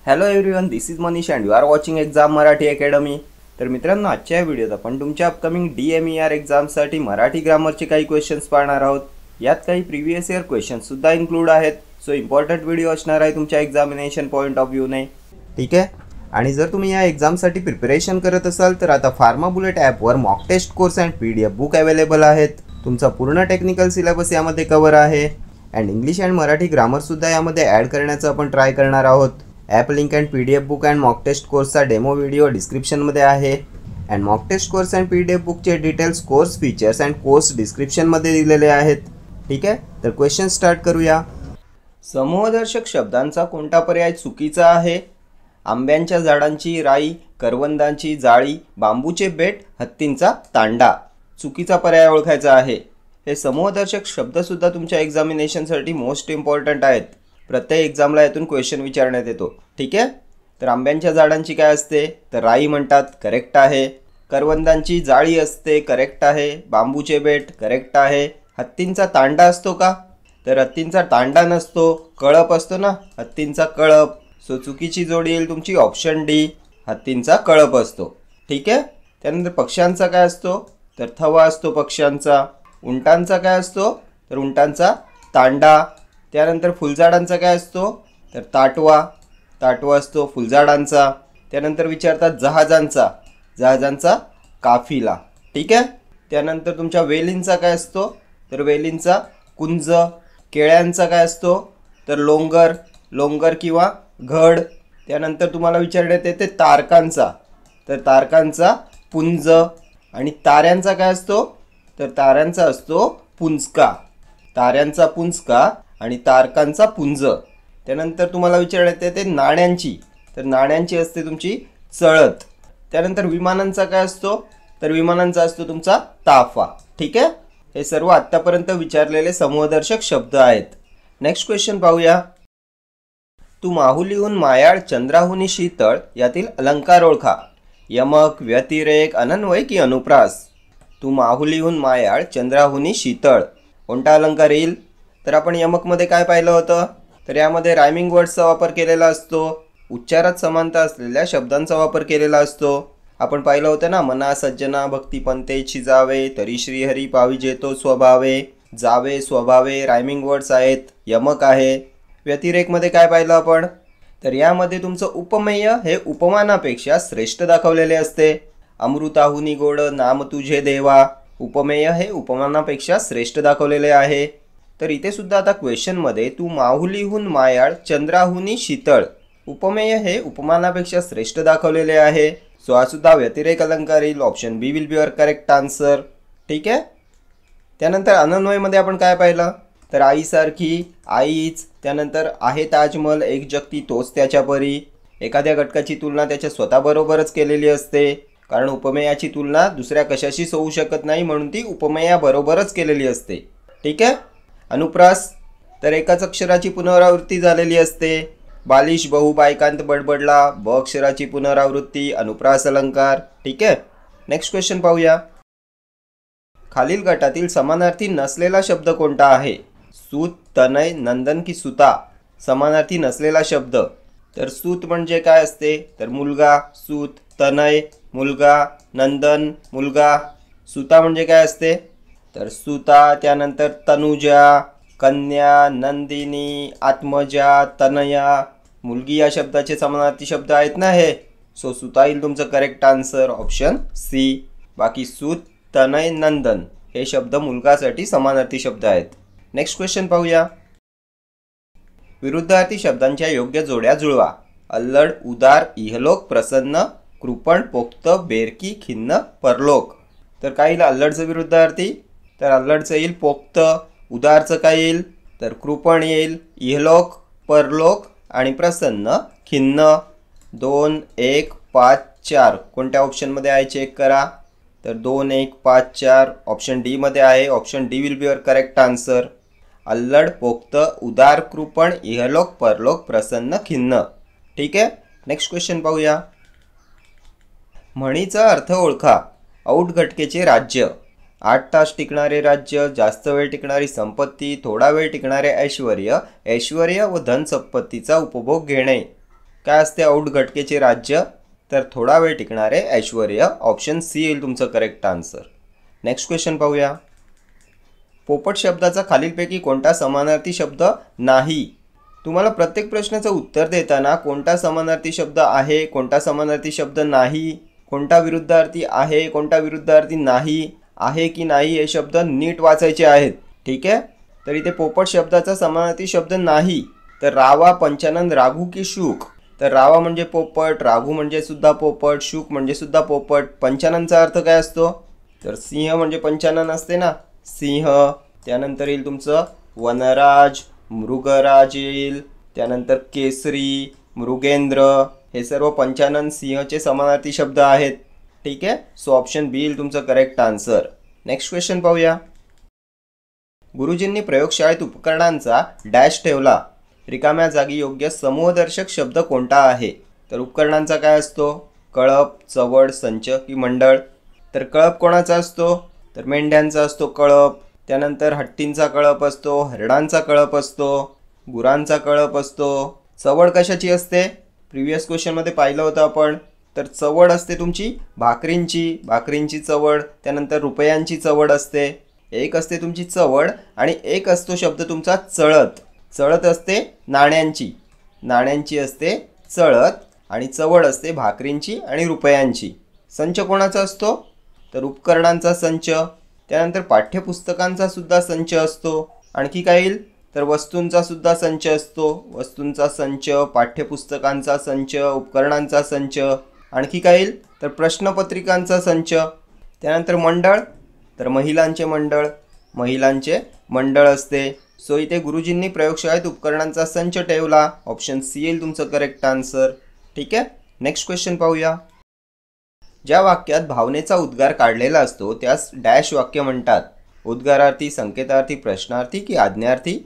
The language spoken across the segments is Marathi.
Hello everyone, this is Manish and you are watching exam Marathi academy. तर मित्रांनो, आजच्या व्हिडिओत आपण तुमच्या अपकमिंग DMER एक्झामसाठी मराठी ग्रामरचे काही क्वेश्चन्स पाहणार आहोत। यात काही प्रीवियस इयर क्वेश्चन्स सुद्धा इन्क्लूड आहेत। सो इम्पॉर्टंट व्हिडिओ असणार आहे तुमच्या एक्झामिनेशन पॉईंट ऑफ व्ह्यूने, ठीक आहे। आणि जर तुम्ही या एक्झामसाठी प्रिपरेशन करत असाल तर आता फार्मा बुलेट ॲपवर mock test course and PDF book available आहेत। तुमचा पूर्ण टेक्निकल सिलेबस यामध्ये कव्हर आहे अँड इंग्लिश अँड मराठी ग्रामरसुद्धा यामध्ये ॲड करण्याचा आपण ट्राय करणार आहोत। App link and PDF book and mock test कोर्सचा डेमो व्हिडिओ डिस्क्रिप्शनमध्ये आहे and mock test course and PDF बुकचे details, course features and course डिस्क्रिप्शनमध्ये दिलेले आहेत, ठीक आहे। तर क्वेश्चन स्टार्ट करूया। समूहदर्शक शब्दांचा कोणता पर्याय चुकीचा आहे? आंब्यांच्या झाडांची राई, करवंदांची जाळी, बांबूचे बेट, हत्तींचा तांडा। चुकीचा पर्याय ओळखायचा आहे। हे समूहदर्शक शब्दसुद्धा तुमच्या एक्झामिनेशनसाठी मोस्ट इम्पॉर्टंट आहेत। प्रत्येक एक्झामला यातून क्वेश्चन विचारण्यात येतो, ठीक आहे। तर आंब्यांच्या झाडांची काय असते? तर राई म्हणतात, करेक्ट आहे। करवंदांची जाळी असते, करेक्ट आहे। बांबूचे बेट, करेक्ट आहे। हत्तींचा तांडा असतो का? तर हत्तींचा तांडा नसतो, कळप असतो ना, हत्तींचा कळप। सो चुकीची जोडी येईल तुमची ऑप्शन डी, हत्तींचा कळप असतो, ठीक आहे। त्यानंतर पक्ष्यांचा काय असतो? तर थवा असतो पक्ष्यांचा। उंटांचा काय असतो? तर उंटांचा तांडा। त्यानंतर फुलझाडांचा काय असतो? तर ताटवा, ताटवा असतो फुलझाडांचा। त्यानंतर विचारतात जहाजांचा काफिला, ठीक आहे। त्यानंतर तुमच्या वेलींचा काय असतो? तर वेलींचा कुंज। केळ्यांचा काय असतो? तर लोंगर किंवा घड। त्यानंतर तुम्हाला विचारण्यात येते तारकांचा, तर तारकांचा पुंज। आणि ताऱ्यांचा काय असतो? तर ताऱ्यांचा असतो पुंजका, ताऱ्यांचा पुंजका आणि तारकांचा पुंज। त्यानंतर तुम्हाला विचारण्यात येते नाण्यांची, तर नाण्यांची असते तुमची चळत। त्यानंतर विमानांचा काय असतो? तर विमानांचा असतो तुमचा ताफा, ठीक आहे। हे सर्व आत्तापर्यंत विचारलेले समूहदर्शक शब्द आहेत। नेक्स्ट क्वेश्चन पाहूया। तू माहुलीहून मायाळ, चंद्राहुनी शीतळ यातील अलंकार ओळखा। यमक, व्यतिरेक, अनन्वय की अनुप्रास? तू माहुलीहून मायाळ, चंद्राहुनी शीतळ, कोणता अलंकार येईल? तर आपण यमकमध्ये काय पाहिलं होतं? तर यामध्ये रायमिंग वर्ड्सचा वापर केलेला असतो, उच्चारात समानता असलेल्या शब्दांचा वापर केलेला असतो। आपण पाहिलं होतं ना, मना सज्जना भक्ती पंथेची जावे, तरी श्रीहरी पाविजेतो स्वभावे। जावे, स्वभावे रायमिंग वर्ड्स आहेत, यमक आहे। व्यतिरेकमध्ये काय पाहिलं आपण? तर यामध्ये तुमचं उपमेय हे उपमानापेक्षा श्रेष्ठ दाखवलेले असते। अमृताहुनी गोड नाम तुझे देवा, उपमेय हे उपमानापेक्षा श्रेष्ठ दाखवलेले आहे। तर इथे सुद्धा आता क्वेश्चनमध्ये तू माहुलीहून मायाळ, चंद्राहुनी शीतळ, उपमेय हे उपमानापेक्षा श्रेष्ठ दाखवलेले आहे। सो हा सुद्धा व्यतिरेक अलंकार येईल, option B will be your correct answer, ठीक आहे। त्यानंतर अनन्वयमध्ये आपण काय पाहिलं? तर आईसारखी, आईच। त्यानंतर आहे ताजमहल, एक जगती तोच त्याच्या परी। एखाद्या घटकाची तुलना त्याच्या स्वतःबरोबरच केलेली असते, कारण उपमेयाची तुलना दुसऱ्या कशाशीच होऊ शकत नाही, म्हणून ती उपमेयाबरोबरच केलेली असते, ठीक आहे। अनुप्रास, तर एकाच अक्षराची पुनरावृत्ती झालेली असते। बालिश बहु बायकांत बडबडला, ब अक्षराची पुनरावृत्ती, अनुप्रास अलंकार, ठीक आहे। नेक्स्ट क्वेश्चन पाहूया। खालील गटातील समानार्थी नसलेला शब्द कोणता आहे? सूत, तनय, नंदन की सुता? समानार्थी नसलेला शब्द, तर सूत म्हणजे काय असते? तर मुलगा, सूत। तनय मुलगा, नंदन मुलगा। सुता म्हणजे काय असते? तर सुता। त्यानंतर तनुजा, कन्या, नंदिनी, आत्मजा, तनया, मुलगी या शब्दाचे समानार्थी शब्द आहेत ना हे। सो सुता येईल तुमचं करेक्ट आन्सर, ऑप्शन सी। बाकी सूत, तनय, नंदन हे शब्द मुलगासाठी समानार्थी शब्द आहेत। नेक्स्ट क्वेश्चन पाहूया। विरुद्धार्थी शब्दांच्या योग्य जोड्या जुळवा। अल्लड, उदार, इहलोक, प्रसन्न, कृपण, पोक्त, बेरकी, खिन्न, परलोक। तर काय येईल अल्लडचं विरुद्धार्थी? तर अल्लडचं येईल पोक्त। उदारचं काय येईल? तर कृपण येईल। इहलोक परलोक आणि प्रसन्न खिन्न। 2, 1, 5, 4 कोणत्या ऑप्शनमध्ये आहे चेक करा? तर 2, 1, 5, 4 ऑप्शन डी मध्ये आहे, option D will be your correct answer. अल्लड, पोक्त, उदार, कृपण, इहलोक परलोक, प्रसन्न खिन्न, ठीक आहे। नेक्स्ट क्वेश्चन पाहूया। म्हणीचा अर्थ ओळखा। औट घटकेचे राज्य, 8 तास टिकणारे राज्य, जास्त वेळ टिकणारी संपत्ती, थोडा वेळ टिकणारे ऐश्वर्य, ऐश्वर्य व धन संपत्तीचा उपभोग घेणे। काय असते औट घटकेचे राज्य? तर थोडा वेळ टिकणारे ऐश्वर्य. ऑप्शन सी येईल तुमचं करेक्ट आन्सर. नेक्स्ट क्वेश्चन पाहूया. पोपट शब्दाचा खालीलपैकी कोणता समानार्थी शब्द नाही? तुम्हाला प्रत्येक प्रश्नाचं उत्तर देताना कोणता समानार्थी शब्द आहे, कोणता समानार्थी शब्द नाही, कोणता विरुद्धार्थी आहे, कोणता विरुद्धार्थी नाही, आहे की नाही हे शब्द नीट वाचायचे आहेत. ठीक आहे. तर इथे पोपट शब्दाचा समानार्थी शब्द नाही. तर रावा, पंचानन, राघू की शुक? तर रावा म्हणजे पोपट, राघू म्हणजे सुद्धा पोपट, शुक म्हणजे सुद्धा पोपट. पंचाननचा अर्थ काय असतो? तर सिंह म्हणजे पंचानन असते ना, सिंह. त्यानंतर येईल तुमचं वनराज, मृगराज येईल. त्यानंतर केसरी, मृगेंद्र, हे सर्व पंचानन सिंहचे समानार्थी शब्द आहेत. ठीक आहे. सो ऑप्शन बी येईल तुमचं करेक्ट आन्सर. नेक्स्ट क्वेश्चन पाहूया. गुरुजींनी प्रयोगशाळेत उपकरणांचा डॅश ठेवला. रिकाम्या जागी योग्य समूहदर्शक शब्द कोणता आहे? तर उपकरणांचा काय असतो? कळप, चवड, संच की मंडळ? तर कळप कोणाचा असतो? तर मेंढ्यांचा असतो कळप. त्यानंतर हत्तींचा कळप असतो, हरणांचा कळप असतो, गुरांचा कळप असतो. चवड कशाची असते? प्रिव्हियस क्वेश्चनमध्ये पाहिलं होतं आपण. तर चवड असते तुमची भाकरींची चवड. त्यानंतर रुपयांची चवड असते. एक असते तुमची चवड आणि एक असतो शब्द तुमचा चळत. चळत असते नाण्यांची असते चळत, आणि चवड असते भाकरींची आणि रुपयांची. संच कोणाचा असतो? तर उपकरणांचा संच. त्यानंतर पाठ्यपुस्तकांचा सुद्धा संच असतो. आणखी काय येईल? तर वस्तूंचा सुद्धा संच असतो. वस्तूंचा संच, पाठ्यपुस्तकांचा संच, उपकरणांचा संच. आणखी काय येईल? तर प्रश्नपत्रिकांचा संच. त्यानंतर मंडळ, तर महिलांचे मंडळ असते. सो इथे गुरुजींनी प्रयोगशाळेत उपकरणांचा संच ठेवला. ऑप्शन सी येईल तुमचं करेक्ट आन्सर. ठीक आहे. नेक्स्ट क्वेश्चन पाहूया. ज्या वाक्यात भावनेचा उद्गार काढलेला असतो त्यास डॅश वाक्य म्हणतात? उद्गारार्थी, संकेतार्थी, प्रश्नार्थी की आज्ञार्थी?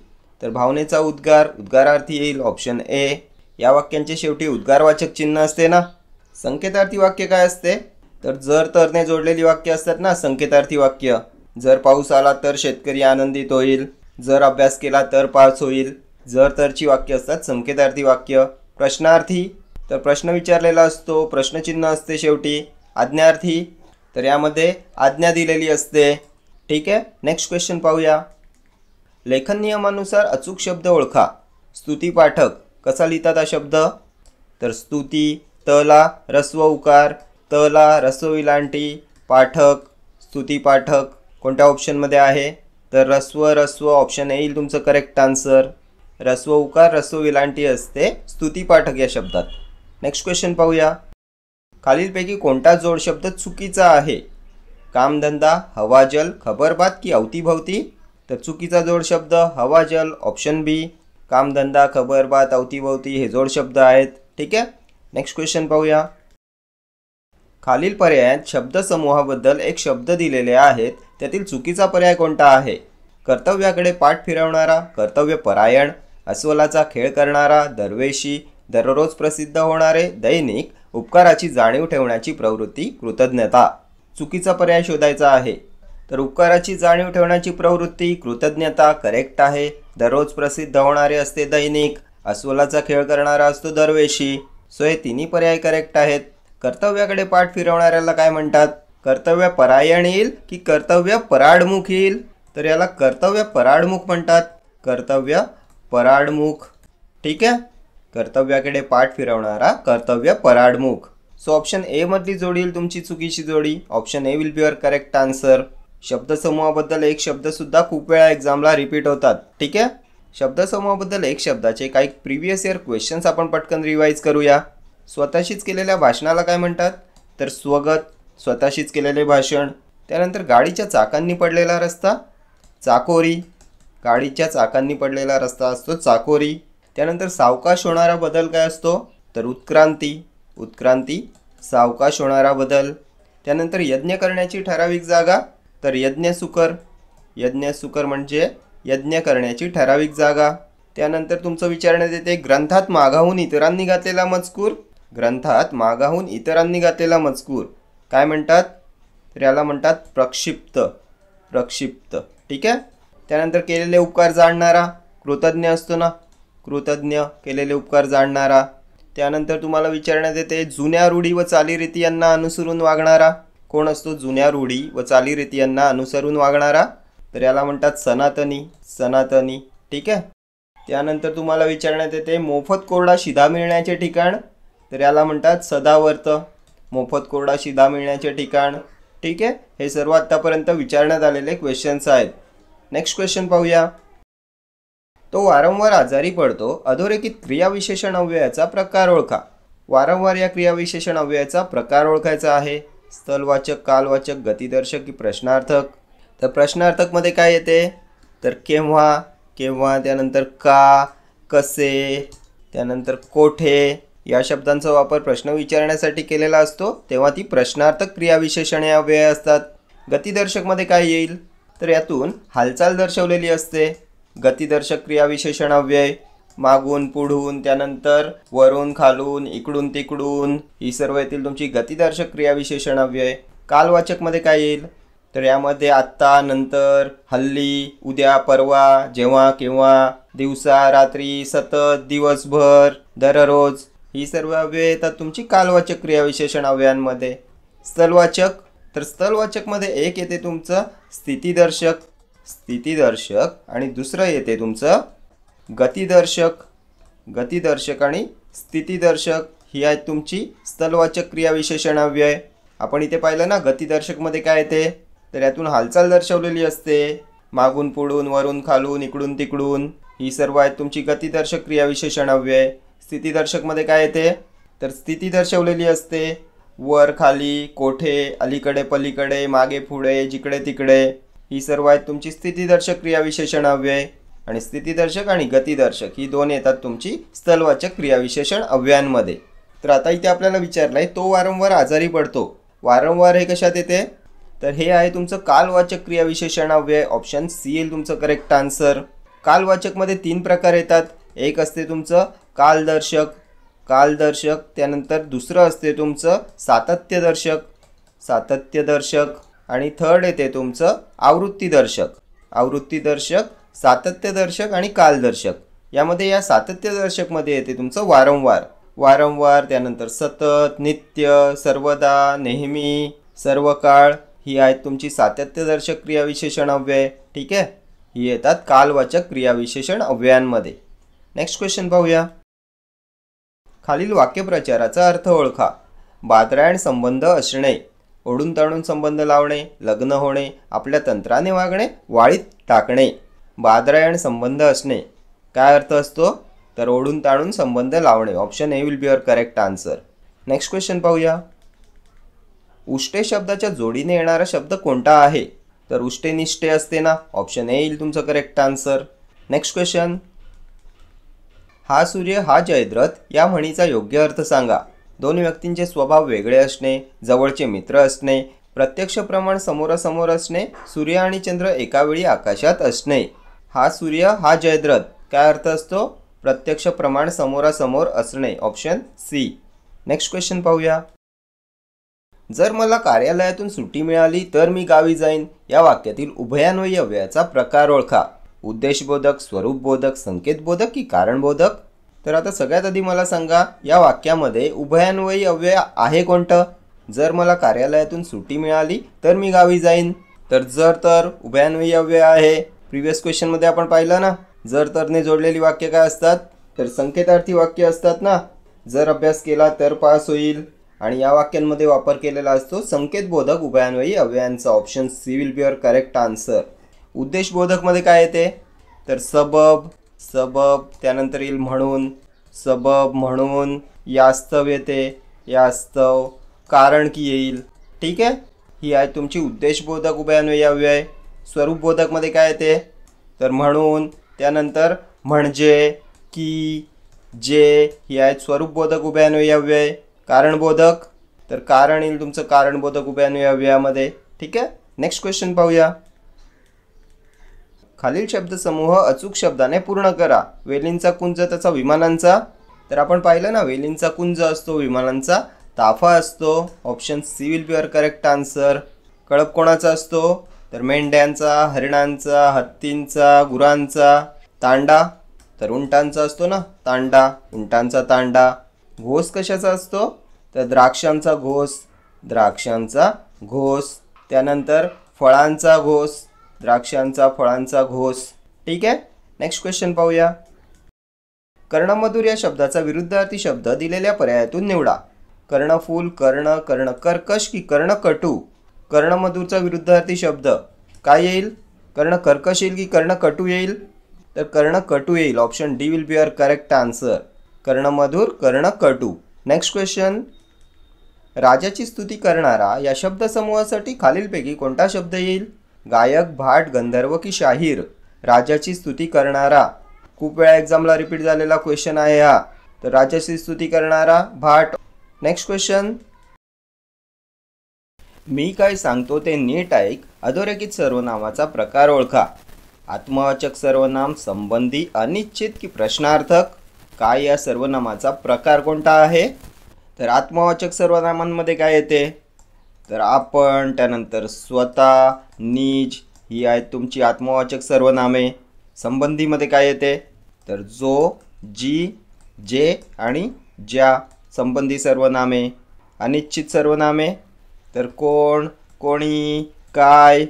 तर भावनेचा उद्गारार्थी येईल ऑप्शन ए. या वाक्यांचे शेवटी उद्गारवाचक चिन्ह असते ना. संकेतार्थी वाक्य काय असते? तर जर तरने जोडलेली वाक्य असतात ना संकेतार्थी वाक्य. जर पाऊस आला तर शेतकरी आनंदित होईल, जर अभ्यास केला तर पास होईल. जर तरची वाक्य असतात संकेतार्थी वाक्य. प्रश्नार्थी, तर प्रश्न विचारलेला असतो, प्रश्नचिन्ह असते शेवटी. आज्ञार्थी, तर यामध्ये आज्ञा दिलेली असते. ठीक आहे. नेक्स्ट क्वेश्चन पाहूया. लेखन नियमानुसार अचूक शब्द ओळखा. स्तुती पाठक कसा लिहितात हा शब्द? तर स्तुती, तला रस्व उकार, तला रस्व विलांटी, पाठक, स्तुती पाठक कोणत्या ऑप्शनमध्ये आहे? तर रस्व ऑप्शन येईल तुमचं करेक्ट आन्सर. रस्व उकार रस्व विलांटी असते स्तुती पाठक या शब्दात. नेक्स्ट क्वेश्चन पाहूया. खालीलपैकी कोणता जोड शब्द चुकीचा आहे? कामधंदा, हवा जल, खबरबात की अवतीभवती? तर चुकीचा जोड शब्द हवा जल, ऑप्शन बी. कामधंदा, खबरबात, अवतीभवती हे जोड शब्द आहेत. ठीक आहे. नेक्स्ट क्वेश्चन पाहूया. खालील पर्यायात शब्दसमूहाबद्दल एक शब्द दिलेले आहेत, त्यातील चुकीचा पर्याय कोणता आहे? कर्तव्याकडे पाठ फिरवणारा, कर्तव्यपरायण, अस्वलाचा खेळ करणारा, दरवेशी, दररोज प्रसिद्ध होणारे, दैनिक, उपकाराची जाणीव ठेवण्याची प्रवृत्ती, कृतज्ञता. चुकीचा पर्याय शोधायचा आहे. तर उपकाराची जाणीव ठेवण्याची प्रवृत्ती, कृतज्ञता करेक्ट आहे. दररोज प्रसिद्ध होणारे असते दैनिक, अस्वलाचा खेळ करणारा असतो दरवेशी. सो हे तिन्ही पर्याय करेक्ट आहेत. कर्तव्याकडे पाठ फिरवणाऱ्याला काय म्हणतात? कर्तव्य परायण येईल की कर्तव्य पराडमुख येईल? तर याला कर्तव्य पराडमुख म्हणतात. कर्तव्य पराडमुख. ठीक आहे. कर्तव्याकडे पाठ फिरवणारा कर्तव्य पराडमुख. सो ऑप्शन ए मधली जोडी येईल तुमची चुकीची जोडी. Option A will be your correct answer. शब्दसमूहाबद्दल एक शब्द सुद्धा खूप वेळा एक्झामला रिपीट होतात. ठीक आहे. शब्दसमूहाबद्दल एक शब्दाचे काही प्रिव्हियस इयर क्वेश्चन्स आपण पटकन रिवाइज करूया. स्वतःशीच केलेल्या भाषणाला काय म्हणतात? तर स्वगत, स्वतःशीच केलेले भाषण. त्यानंतर गाडीच्या चाकांनी पडलेला रस्ता, चाकोरी. गाडीच्या चाकांनी पडलेला रस्ता असतो चाकोरी. त्यानंतर सावकाश होणारा बदल काय असतो? तर उत्क्रांती, सावकाश होणारा बदल. त्यानंतर यज्ञ करण्याची ठराविक जागा, तर यज्ञसुकर म्हणजे यज्ञ करण्याची ठराविक जागा. त्यानंतर तुमचं विचारण्यात येते ग्रंथात मागाहून इतरांनी घातलेला मजकूर काय म्हणतात? तर याला म्हणतात प्रक्षिप्त. ठीक आहे. त्यानंतर केलेले उपकार जाणणारा, कृतज्ञ असतो ना, कृतज्ञ, केलेले उपकार जाणणारा. त्यानंतर तुम्हाला विचारण्यात येते जुन्या रूढी व चालीरीती यांना अनुसरून वागणारा कोण असतो? जुन्या रूढी व चालीरीती यांना अनुसरून वागणारा, तर याला म्हणतात सनातनी. सनातनी, ठीक आहे. त्यानंतर तुम्हाला विचारण्यात येते मोफत कोरडा शिधा मिळण्याचे ठिकाण, तर याला म्हणतात सदावर्त. मोफत कोरडा शिधा मिळण्याचे ठिकाण, ठीक आहे. हे सर्व आतापर्यंत विचारण्यात आलेले क्वेश्चन्स आहेत. नेक्स्ट क्वेश्चन पाहूया. तो वारंवार आजारी पडतो. अधोरेखित क्रियाविशेषण अव्ययाचा प्रकार ओळखा. वारंवार या क्रियाविशेषण अव्ययाचा प्रकार ओळखायचा आहे. स्थलवाचक, कालवाचक, गतिदर्शक की प्रश्नार्थक. तर प्रश्नार्थकमध्ये काय येते? तर केव्हा, केव्हा, त्यानंतर का, कसे, त्यानंतर कोठे या शब्दांचा वापर प्रश्न विचारण्यासाठी केलेला असतो, तेव्हा ती प्रश्नार्थक क्रियाविशेषणे अव्यय असतात. गतिदर्शकमध्ये काय येईल? तर यातून हालचाल दर्शवलेली असते. गतिदर्शक क्रियाविशेषण अव्यय मागून पुढून, त्यानंतर वरून खालून, इकडून तिकडून, ही सर्व येतील तुमची गतिदर्शक क्रियाविशेषण अव्यय. कालवाचकमध्ये काय येईल? तर यामध्ये आत्ता, नंतर, हल्ली, उद्या, परवा, जेव्हा, केव्हा, दिवसा, रात्री, सतत, दिवसभर, दररोज, ही सर्व अव्यय येतात तुमची कालवाचक क्रियाविशेषण अव्ययांमध्ये. स्थलवाचक, तर स्थलवाचकमध्ये एक येते तुमचं स्थितीदर्शक, स्थितीदर्शक, आणि दुसरं येते तुमचं गतिदर्शक. गतिदर्शक आणि स्थितीदर्शक ही आहेत तुमची स्थलवाचक क्रियाविशेषण अव्यय. आपण इथे पाहिलं ना, गतिदर्शकमध्ये काय येते? तर यातून हालचाल दर्शवलेली असते. मागून पुढून, वरून खालून, इकडून तिकडून, ही सर्व आहेत तुमची गतिदर्शक क्रियाविशेषण अव्यय. स्थितीदर्शकमध्ये काय येते? तर स्थिती दर्शवलेली असते. वर खाली, कोठे, अलीकडे पलीकडे, मागे पुढे, जिकडे तिकडे, ही सर्व आहेत तुमची स्थितीदर्शक क्रियाविशेषण अव्यय. आणि स्थितीदर्शक आणि गतिदर्शक ही दोन येतात तुमची स्थलवाचक क्रियाविशेषण अव्ययांमध्ये. तर आता इथे आपल्याला विचारलं आहे तो वारंवार आजारी पडतो. वारंवार हे कशात येते? तर हे आहे तुमचं कालवाचक क्रियाविशेषण अव्यय. ऑप्शन सी येईल तुमचं करेक्ट आन्सर. कालवाचकमध्ये 3 प्रकार येतात. एक असते तुमचं कालदर्शक, कालदर्शक, त्यानंतर दुसरं असते तुमचं सातत्यदर्शक, सातत्यदर्शक, आणि थर्ड येते तुमचं आवृत्तीदर्शक. आवृत्तीदर्शक, सातत्यदर्शक आणि कालदर्शक. यामध्ये या सातत्यदर्शकमध्ये येते तुमचं वारंवार, वारंवार, त्यानंतर सतत, नित्य, सर्वदा, नेहमी, सर्व काळ, ही आहेत तुमची सातत्यदर्शक क्रियाविशेषण अव्यय. ठीक आहे, ही येतात कालवाचक क्रियाविशेषण अव्ययांमध्ये. नेक्स्ट क्वेश्चन पाहूया. खालील वाक्यप्रचाराचा अर्थ ओळखा. बादरायण संबंध असणे, ओढून ताणून संबंध लावणे, लग्न होणे, आपल्या तंत्राने वागणे, वाळीत टाकणे. बादरायण संबंध असणे काय अर्थ असतो? तर ओढून ताणून संबंध लावणे. Option A will be your correct answer. Next question पाहूया. उष्टे शब्दाच्या जोडीने येणारा शब्द कोणता आहे? तर उष्टे निष्ठे असते ना. ऑप्शन ए येईल तुमचं करेक्ट आन्सर. Next question. हा सूर्य हा जयद्रथ या म्हणीचा योग्य अर्थ सांगा. दोन व्यक्तींचे स्वभाव वेगळे असणे, जवळचे मित्र असणे, प्रत्यक्ष प्रमाण समोरासमोर असणे, सूर्य आणि चंद्र एका वेळी आकाशात असणे. हा सूर्य हा जयद्रथ काय अर्थ असतो? प्रत्यक्ष प्रमाण समोरासमोर असणे. Option C. नेक्स्ट क्वेश्चन पाहूया. जर मला कार्यालयातून सुट्टी मिळाली तर मी गावी जाईन या वाक्यातील उभयान्वयी अव्ययाचा प्रकार ओळखा. उद्देशबोधक, स्वरूपबोधक, संकेतबोधक की कारणबोधक? तर आता सगळ्यात आधी मला सांगा, या वाक्यामध्ये उभयान्वयी अव्यय आहे कोणतं? जर मला कार्यालयातून सुट्टी मिळाली तर मी गावी जाईन. तर जर तर उभयान्वयी अव्यय आहे. प्रिव्हियस क्वेश्चनमध्ये आपण पाहिलं ना, जर तरने जोडलेली वाक्य काय असतात? तर संकेतार्थी वाक्य असतात ना. जर अभ्यास केला तर पास होईल. आणि या वाक्यांमध्ये वापर केलेला असतो संकेतबोधक उभयान्वयी अव्ययांचा. Option C will be your correct answer. उद्देशबोधकमध्ये काय येते? तर सबब, सबब, त्यानंतर येईल म्हणून, सबब, म्हणून, यास्तव येते, यास्तव, कारण की येईल. ठीक आहे, ही आहे तुमची उद्देशबोधक उभयान्वयी अव्यय. स्वरूपबोधकमध्ये काय येते? तर म्हणून, त्यानंतर म्हणजे, की, जे, ही आहेत स्वरूपबोधक उभयान्वयी अव्यय. कारणबोधक, तर कारण येईल तुमचं कारणबोधक उभयान्वयी अव्ययामध्ये. ठीक आहे, नेक्स्ट क्वेश्चन पाहूया. खालील शब्दसमूह अचूक शब्दाने पूर्ण करा. वेलींचा कुंज त्याचा विमानांचा. तर आपण पाहिलं ना, वेलींचा कुंज असतो विमानांचा ताफा असतो. Option C will be your correct answer. कळप कोणाचा असतो? तर मेंढ्यांचा, हरिणांचा, हत्तींचा, गुरांचा. तांडा, तर उंटांचा असतो ना तांडा, उंटांचा तांडा. घोस कशाचा असतो? तर द्राक्षांचा घोस, द्राक्षांचा घोस. त्यानंतर फळांचा घोस, द्राक्षांचा फळांचा घोस. ठीक आहे. नेक्स्ट क्वेश्चन पाहूया. कर्णमधुर या शब्दाचा विरुद्धार्थी शब्द दिलेल्या पर्यायातून निवडा. कर्णफूल, कर्ण, कर्णकर्कश की कर्णकटू? कर्णमधुरचा विरुद्धार्थी शब्द काय येईल? कर्णकर्कश येईल की कर्णकटू येईल? तर कर्णकटू येईल. Option D will be your correct answer. कर्णमधुर, कर्णकटू. Next question. राजाची स्तुती करणारा या शब्दसमूहासाठी खालीलपैकी कोणता शब्द येईल? गायक, भाट, गंधर्व की शाहीर? राजाची स्तुती करणारा. खूप वेळा एक्झामला रिपीट झालेला क्वेश्चन आहे हा. तर राजाची स्तुती करणारा भाट. Next question. मी काय सांगतो ते नीट ऐक. अधोरेखित सर्वनामाचा प्रकार ओळखा. आत्मवाचक सर्वनाम, संबंधी, अनिश्चित की प्रश्नार्थक? काय या सर्वनामाचा प्रकार कोणता आहे? तर आत्मवाचक सर्वनामांमध्ये काय येते? तर आपण, त्यानंतर स्वतः, निज ही आहेत तुमची आत्मवाचक सर्वनामे. संबंधीमध्ये काय येते? तर जो, जी, जे आणि ज्या संबंधी सर्वनामे. अनिश्चित सर्वनामे तर कोण, कोणी, काय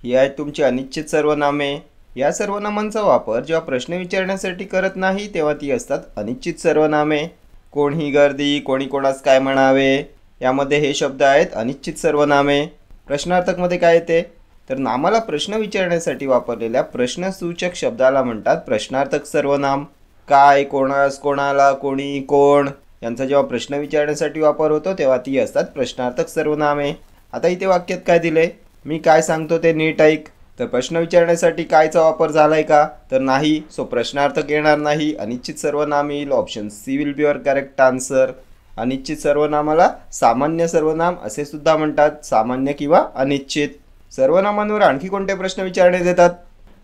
ही आहेत तुमची अनिश्चित सर्वनामे. या सर्वनामांचा वापर जेव्हा प्रश्न विचारण्यासाठी करत नाही तेव्हा ती असतात अनिश्चित सर्वनामे. कोणी गर्दी, कोणी कोणास काय म्हणावे यामध्ये हे शब्द आहेत अनिश्चित सर्वनामे. प्रश्नार्थकमध्ये काय येते? तर नामाला प्रश्न विचारण्यासाठी वापरलेल्या प्रश्नसूचक शब्दाला म्हणतात प्रश्नार्थक सर्वनाम. काय, कोणास, कोणाला, कोणी, कोण यांचा जेव्हा प्रश्न विचारण्यासाठी वापर होतो तेव्हा ती असतात प्रश्नार्थक सर्वनामे. आता इथे वाक्यात काय दिले? मी काय सांगतो ते नीट ऐक. तर प्रश्न विचारण्यासाठी कायचा वापर झालाय का? तर नाही. सो प्रश्नार्थक येणार नाही. अनिश्चित सर्वनाम येईल. Option C will be your correct answer. अनिश्चित सर्वनामाला सामान्य सर्वनाम असे सुद्धा म्हणतात. सामान्य किंवा अनिश्चित. सर्वनामांवर आणखी कोणते प्रश्न विचारण्यात येतात?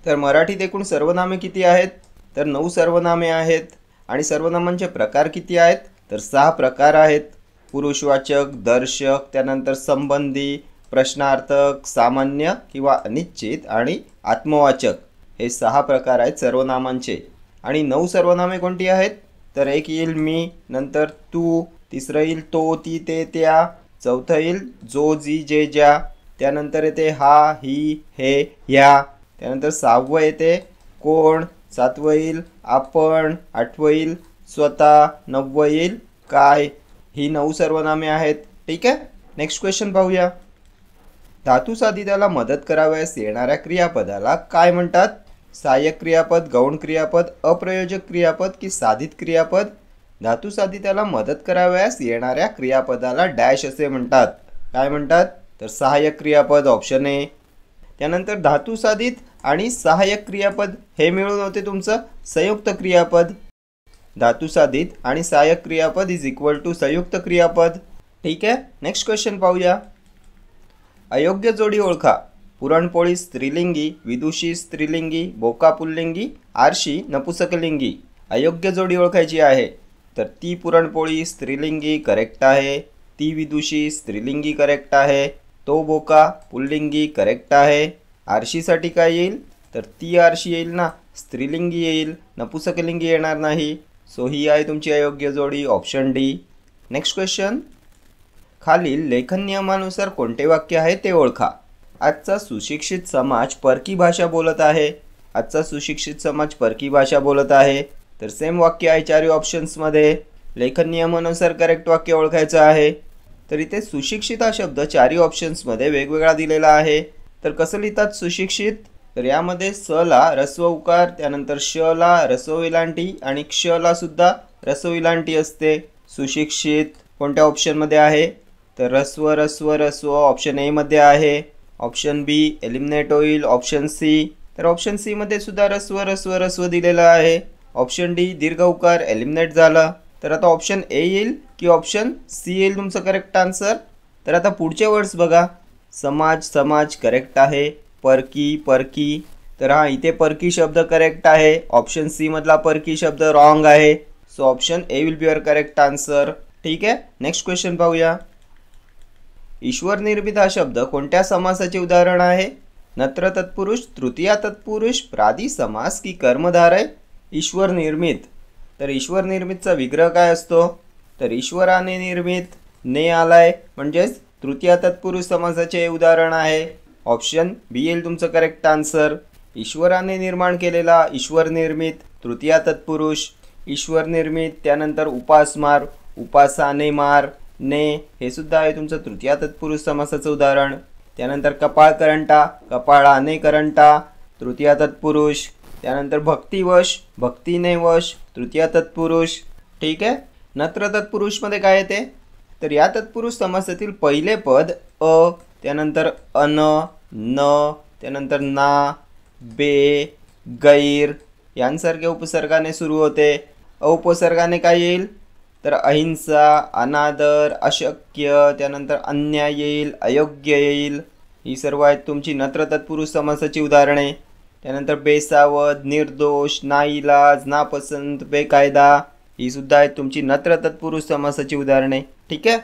तर मराठीत एकूण सर्वनामे किती आहेत? तर 9 सर्वनामे आहेत. आणि सर्वनामांचे प्रकार किती आहेत? तर 6 प्रकार आहेत. पुरुषवाचक, दर्शक, त्यानंतर संबंधी, प्रश्नार्थक, सामान्य किंवा अनिश्चित आणि आत्मवाचक हे 6 प्रकार आहेत सर्वनामांचे. आणि 9 सर्वनामे कोणती आहेत? तर एक येईल मी, नंतर तू, तिसरं येईल तो, ती, ते, त्या, चौथं येईल जो, जी, जे, ज्या, त्यानंतर येते हा, ही, हे, ह्या, त्यानंतर 6वं येते कोण, 7वं येईल आपण, 8वं येईल स्वतः, 9वं येईल काय. ही 9 सर्वनामे आहेत. ठीक आहे. नेक्स्ट क्वेश्चन पाहूया. धातुसाधिताला मदत करावयास येणाऱ्या क्रियापदाला काय म्हणतात? सहाय्यक क्रियापद, गौण क्रियापद, अप्रयोजक क्रियापद की साधित क्रियापद? धातुसाधिताला मदत करावयास येणाऱ्या क्रियापदाला डॅश असे म्हणतात. काय म्हणतात? तर सहाय्यक क्रियापद. Option A. त्यानंतर धातुसाधित आणि सहाय्यक क्रियापद हे मिळून होते तुमचं संयुक्त क्रियापद. धातुसाधित आणि सहाय्यक क्रियापद इज इक्वल टू संयुक्त क्रियापद. ठीक आहे. नेक्स्ट क्वेश्चन पाहूया. अयोग्य जोडी ओळखा. पुरणपोळी स्त्रीलिंगी, विदुषी स्त्रीलिंगी, बोका पुल्लिंगी, आरशी नपुसकलिंगी. अयोग्य जोडी ओळखायची आहे. तर ती पुरणपोळी स्त्रीलिंगी करेक्ट आहे. ती विदुषी स्त्रीलिंगी करेक्ट आहे. तो बोका पुल्लिंगी करेक्ट आहे. आरशीसाठी काय येईल? तर ती आरशी येईल ना, स्त्रीलिंगी येईल, नपुसकलिंगी येणार नाही. सो ही आहे तुमची अयोग्य जोडी. Option D. Next question. खालील लेखन नियमानुसार कोणते वाक्य आहे ते ओळखा. आजचा सुशिक्षित समाज परकी भाषा बोलत आहे. आजचा सुशिक्षित समाज परकी भाषा बोलत आहे. तर सेम वाक्य आहे चारही ऑप्शन्समध्ये. लेखन नियमानुसार करेक्ट वाक्य ओळखायचं आहे. तर इथे सुशिक्षित हा शब्द चारही ऑप्शन्समध्ये वेगवेगळा दिलेला आहे. तर कसं लिहितात सुशिक्षित? तर यामध्ये स ला ऱ्हस्व उकार, त्यानंतर श ला ऱ्हस्व वेलांटी आणि क्ष ला सुद्धा ऱ्हस्व वेलांटी असते. सुशिक्षित कोणत्या ऑप्शनमध्ये आहे? तर ऱ्हस्व ऱ्हस्व ऱ्हस्व ऑप्शन ए मध्ये आहे. ऑप्शन बी एलिमिनेट होईल. ऑप्शन सी, तर ऑप्शन सी मध्ये सुद्धा ऱ्हस्व ऱ्हस्व ऱ्हस्व दिलेलं आहे. ऑप्शन डी दीर्घ उकार एलिमिनेट झाला. तर आता ऑप्शन ए येईल की ऑप्शन सी येईल तुमचं करेक्ट आन्सर. तर आता पुढचे वर्ड्स बघा. समाज, समाज करेक्ट आहे. परकी, परकी, तर हा इथे परकी शब्द करेक्ट आहे. ऑप्शन सी मधला परकी शब्द रॉंग आहे. So option A will be your correct answer. ठीक आहे. नेक्स्ट क्वेश्चन पाहूया. ईश्वर निर्मित हा शब्द कोणत्या समासाचे उदाहरण आहे? नत्र तत्पुरुष, तृतीया तत्पुरुष, प्रादी समास की कर्मधारय? ईश्वर निर्मित. तर ईश्वर निर्मितचा विग्रह काय असतो? तर ईश्वराने निर्मित ने आलाय म्हणजेच तृतीय तत्पुरुष समासाचे उदाहरण आहे. ऑप्शन बी येईल तुमचं करेक्ट आन्सर. ईश्वराने निर्माण केलेला ईश्वर निर्मित तृतीय तत्पुरुष. ईश्वर निर्मित त्यानंतर उपासमार उपासाने मार ने हे सुद्धा आहे तुमचं तृतीय तत्पुरुष समासाचं उदाहरण. त्यानंतर कपाळ करंटा कपाळाने करंटा तृतीय तत्पुरुष. त्यानंतर भक्तिवश भक्तीने वश तृतीय तत्पुरुष. ठीक आहे. नत्र तत्पुरुषमध्ये काय येते तर या तत्पुरुष समासातील पहिले पद अ, त्यानंतर अन न, त्यानंतर ना, बे, गैर यांसारख्या उपसर्गाने सुरू होते. उपसर्गाने काय येईल तर अहिंसा, अनादर, अशक्य, त्यानंतर अन्याय येईल, अयोग्य येईल. ही सर्व आहेत तुमची नत्र तत्पुरुष समासाची उदाहरणे. त्यानंतर बेसावध, निर्दोष, नाईलाज, नापसंत, बेकायदा ही सुद्धा आहेत तुमची नत्र तत्पुरुष समासाची उदाहरणे. ठीक आहे.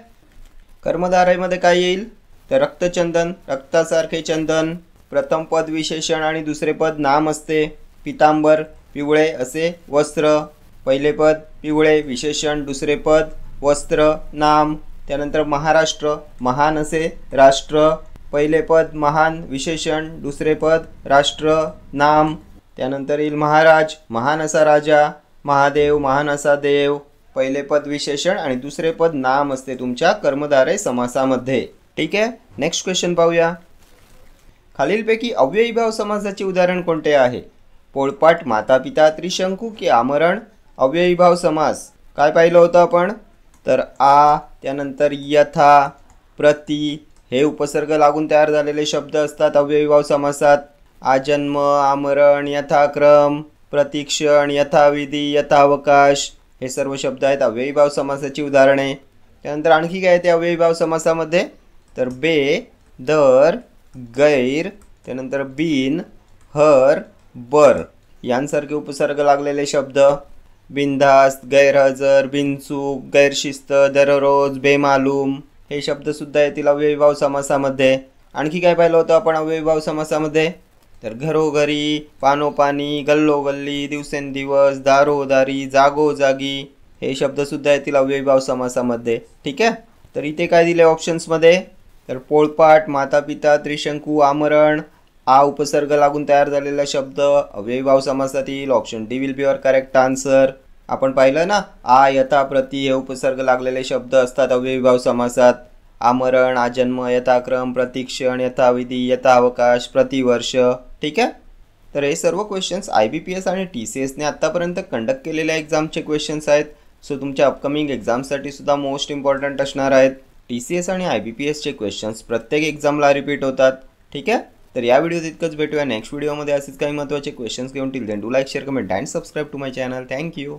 कर्मधारयमध्ये काय येईल तर रक्तचंदन रक्तासारखे चंदन. प्रथम पद विशेषण आणि दुसरे पद नाम असते. पितांबर पिवळे असे वस्त्र. पहिले पद पिवळे विशेषण, दुसरे पद वस्त्र नाम. त्यानंतर महाराष्ट्र महान असे राष्ट्र. पहिले पद महान विशेषण, दुसरे पद राष्ट्र नाम. त्यानंतर येईल महाराज महान असा राजा. महादेव महान असा देव. पहिले पद विशेषण आणि दुसरे पद नाम असते तुमच्या कर्मधारय समासामध्ये. ठीक आहे. नेक्स्ट क्वेश्चन पाहूया. खालीलपैकी अव्ययीभाव समासाचे उदाहरण कोणते आहे. पोळपाट, माता पिता, त्रिशंकू की आमरण. अव्ययीभाव समास काय पाहिलं होतं आपण तर आ, त्यानंतर यथा, प्रति हे उपसर्ग लागून तयार झालेले शब्द असतात अव्ययीभाव समासात. आजन्म, आमरण, यथाक्रम, प्रतीक्षण, यथाविधी, यथावकाश हे सर्व शब्द आहेत अव्ययीभाव समासाची उदाहरणे. त्यानंतर आणखी काय येते अव्ययीभाव समासामध्ये तर बे, दर, गैर, त्यानंतर बिन, हर, बर यांसारखे उपसर्ग लागलेले शब्द. बिनधास्त, गैरहजर, बिनचूक, गैरशिस्त, दररोज, बेमालूम हे शब्दसुद्धा येतील अव्ययीभाव समासामध्ये. आणखी काय पाहिलं होतं आपण अव्ययीभाव समासामध्ये तर घरोघरी, पानोपानी, गल्लोगल्ली, दिवसेंदिवस, दारोदारी, जागोजागी हे शब्दसुद्धा येतील अव्ययीभाव समासामध्ये. ठीक आहे. तर इथे काय दिले ऑप्शन्समध्ये तर पोळपाट, मातापिता, त्रिशंकू, आमरण आ उपसर्ग लागून तयार झालेला शब्द अव्ययीभाव समासातील. Option D will be your correct answer. आपण पाहिलं ना आ, यथा, प्रति हे उपसर्ग लागलेले शब्द असतात अव्ययीभाव समासात. आमरण, आजन्म, यथाक्रम, प्रतीक्षण, यथाविधी, यथावकाश, प्रतिवर्ष. ठीक आहे. तर हे सर्व क्वेश्चन्स IBPS आणि TCSने आत्तापर्यंत कंडक्ट केलेल्या एक्झामचे क्वेश्चन्स आहेत. सो तुमच्या अपकमिंग एक्झामसाठी सुद्धा मोस्ट इम्पॉर्टंट असणार आहेत. TCS आणि IBPSचे क्वेश्चन्स प्रत्येक एक्झामला रिपीट होतात. ठीक आहे. तर या व्हिडिओत इतकंच. भेटूया नेक्स्ट व्हिडिओमध्ये असेच काही महत्त्वाचे क्वेश्चन्स घेऊन. Till then do like, share, comment and subscribe to my channel. Thank you.